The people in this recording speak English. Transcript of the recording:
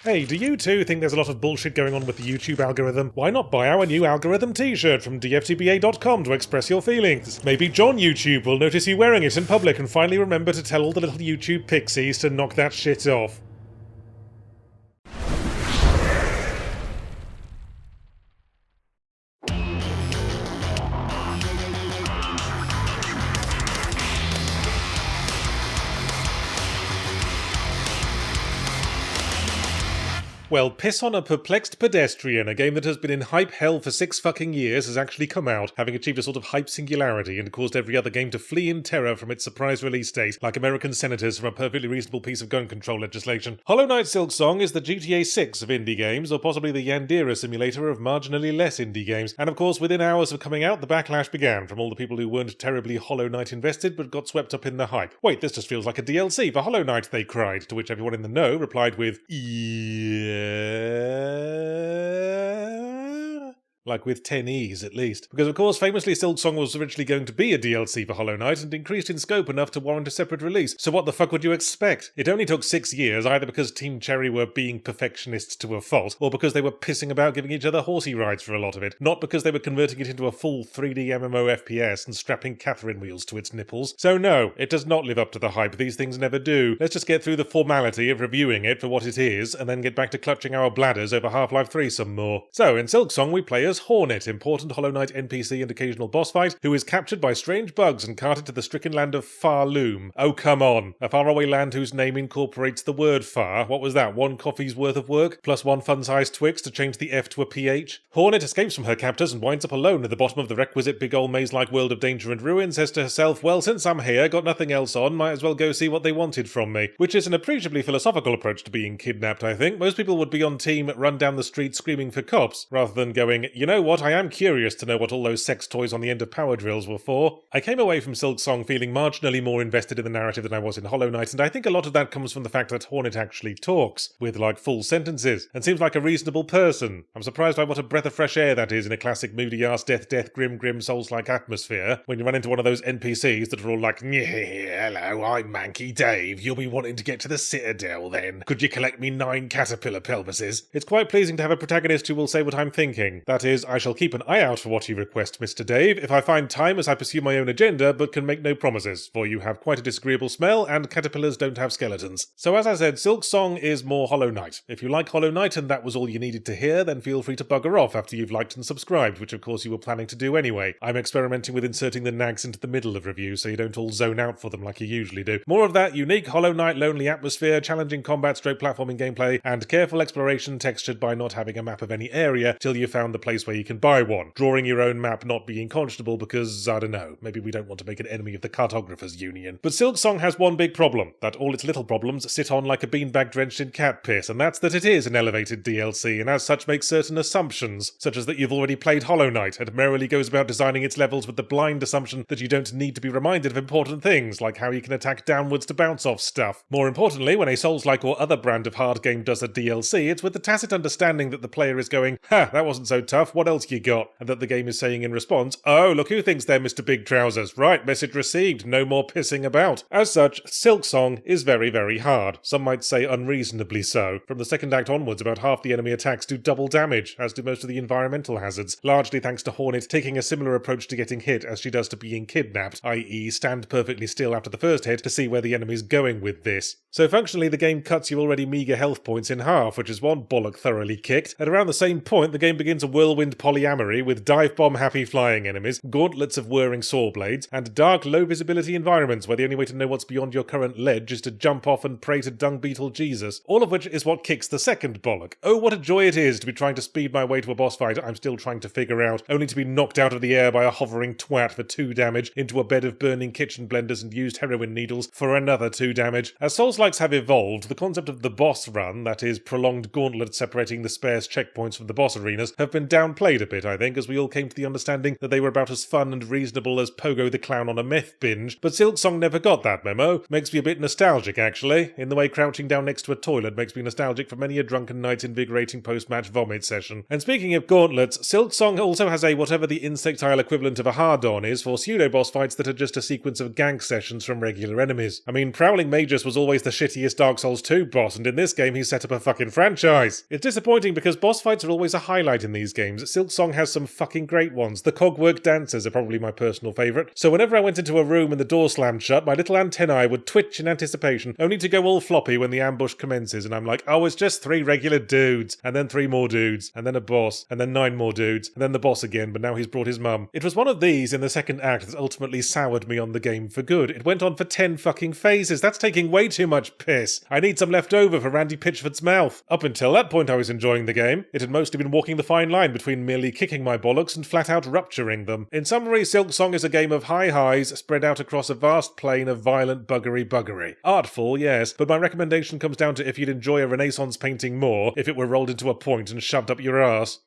Hey, do you too think there's a lot of bullshit going on with the YouTube algorithm? Why not buy our new algorithm t-shirt from dftba.com to express your feelings? Maybe John YouTube will notice you wearing it in public and finally remember to tell all the little YouTube pixies to knock that shit off. Well, piss on a perplexed pedestrian, a game that has been in hype hell for 6 fucking years has actually come out, having achieved a sort of hype singularity and caused every other game to flee in terror from its surprise release date, like American senators from a perfectly reasonable piece of gun control legislation. Hollow Knight Silksong is the GTA 6 of indie games, or possibly the Yandere simulator of marginally less indie games, and of course within hours of coming out the backlash began from all the people who weren't terribly Hollow Knight invested but got swept up in the hype. Wait, this just feels like a DLC for Hollow Knight, they cried, to which everyone in the know replied with, yeah. Like with 10 E's at least. Because of course famously Silksong was originally going to be a DLC for Hollow Knight and increased in scope enough to warrant a separate release, so what the fuck would you expect? It only took 6 years, either because Team Cherry were being perfectionists to a fault, or because they were pissing about giving each other horsey rides for a lot of it, not because they were converting it into a full 3D MMO FPS and strapping Catherine wheels to its nipples. So no, it does not live up to the hype, these things never do. Let's just get through the formality of reviewing it for what it is, and then get back to clutching our bladders over Half-Life 3 some more. So, in Silksong we play as Hornet, important Hollow Knight NPC and occasional boss fight, who is captured by strange bugs and carted to the stricken land of Farloom. Oh come on, a faraway land whose name incorporates the word far. What was that, 1 coffee's worth of work, plus 1 fun-sized Twix to change the F to a PH? Hornet escapes from her captors and winds up alone at the bottom of the requisite big old maze-like world of danger and ruin, says to herself, well, since I'm here, got nothing else on, might as well go see what they wanted from me. Which is an appreciably philosophical approach to being kidnapped, I think. Most people would be on team run down the street screaming for cops, rather than going, you know what, I am curious to know what all those sex toys on the end of power drills were for. I came away from Silksong feeling marginally more invested in the narrative than I was in Hollow Knight, and I think a lot of that comes from the fact that Hornet actually talks, with like full sentences, and seems like a reasonable person. I'm surprised by what a breath of fresh air that is in a classic moody-ass death, grim, Souls-like atmosphere, when you run into one of those NPCs that are all like, hello, I'm Manky Dave, you'll be wanting to get to the Citadel then. Could you collect me 9 caterpillar pelvises? It's quite pleasing to have a protagonist who will say what I'm thinking. That is, I shall keep an eye out for what you request, Mr. Dave, if I find time as I pursue my own agenda, but can make no promises, for you have quite a disagreeable smell, and caterpillars don't have skeletons. So as I said, Silksong is more Hollow Knight. If you like Hollow Knight and that was all you needed to hear, then feel free to bugger off after you've liked and subscribed, which of course you were planning to do anyway. I'm experimenting with inserting the nags into the middle of reviews, so you don't all zone out for them like you usually do. More of that unique Hollow Knight lonely atmosphere, challenging combat stroke platforming gameplay, and careful exploration textured by not having a map of any area till you found the place where you can buy one. Drawing your own map not being conscionable because, I don't know, maybe we don't want to make an enemy of the Cartographers Union. But Silksong has one big problem, that all its little problems sit on like a beanbag drenched in cat piss, and that's that it is an elevated DLC, and as such makes certain assumptions, such as that you've already played Hollow Knight, and merrily goes about designing its levels with the blind assumption that you don't need to be reminded of important things, like how you can attack downwards to bounce off stuff. More importantly, when a Souls-like or other brand of hard game does a DLC, it's with the tacit understanding that the player is going, ha, that wasn't so tough, what else you got? And that the game is saying in response, oh, look who thinks they're Mr. Big Trousers. Right, message received, no more pissing about. As such, Silksong is very, very hard. Some might say unreasonably so. From the second act onwards, about half the enemy attacks do double damage, as do most of the environmental hazards, largely thanks to Hornet taking a similar approach to getting hit as she does to being kidnapped, i.e. stand perfectly still after the first hit to see where the enemy's going with this. So functionally, the game cuts your already meagre health points in half, which is one bollock thoroughly kicked. At around the same point, the game begins a whirlwind polyamory with dive bomb happy flying enemies, gauntlets of whirring saw blades, and dark low visibility environments where the only way to know what's beyond your current ledge is to jump off and pray to dung beetle Jesus. All of which is what kicks the second bollock. Oh, what a joy it is to be trying to speed my way to a boss fight I'm still trying to figure out, only to be knocked out of the air by a hovering twat for 2 damage, into a bed of burning kitchen blenders and used heroin needles for another 2 damage. As Souls-likes have evolved, the concept of the boss run, that is, prolonged gauntlets separating the sparse checkpoints from the boss arenas, have been downplayed downplayed a bit, I think, as we all came to the understanding that they were about as fun and reasonable as Pogo the Clown on a meth binge, but Silksong never got that memo. Makes me a bit nostalgic, actually, in the way crouching down next to a toilet makes me nostalgic for many a drunken night's invigorating post-match vomit session. And speaking of gauntlets, Silksong also has a whatever the insectile equivalent of a hard-on is for pseudo-boss fights that are just a sequence of gank sessions from regular enemies. I mean, Prowling Magus was always the shittiest Dark Souls 2 boss, and in this game he's set up a fucking franchise. It's disappointing because boss fights are always a highlight in these games. Silksong has some fucking great ones. The cogwork dancers are probably my personal favourite. So whenever I went into a room and the door slammed shut, my little antennae would twitch in anticipation, only to go all floppy when the ambush commences, and I'm like, oh, it's just 3 regular dudes, and then 3 more dudes, and then a boss, and then 9 more dudes, and then the boss again, but now he's brought his mum. It was one of these in the second act that ultimately soured me on the game for good. It went on for 10 fucking phases. That's taking way too much piss. I need some left over for Randy Pitchford's mouth. Up until that point I was enjoying the game. It had mostly been walking the fine line between merely kicking my bollocks and flat out rupturing them. In summary, Silksong is a game of high highs spread out across a vast plain of violent buggery. Artful, yes, but my recommendation comes down to if you'd enjoy a Renaissance painting more if it were rolled into a point and shoved up your arse.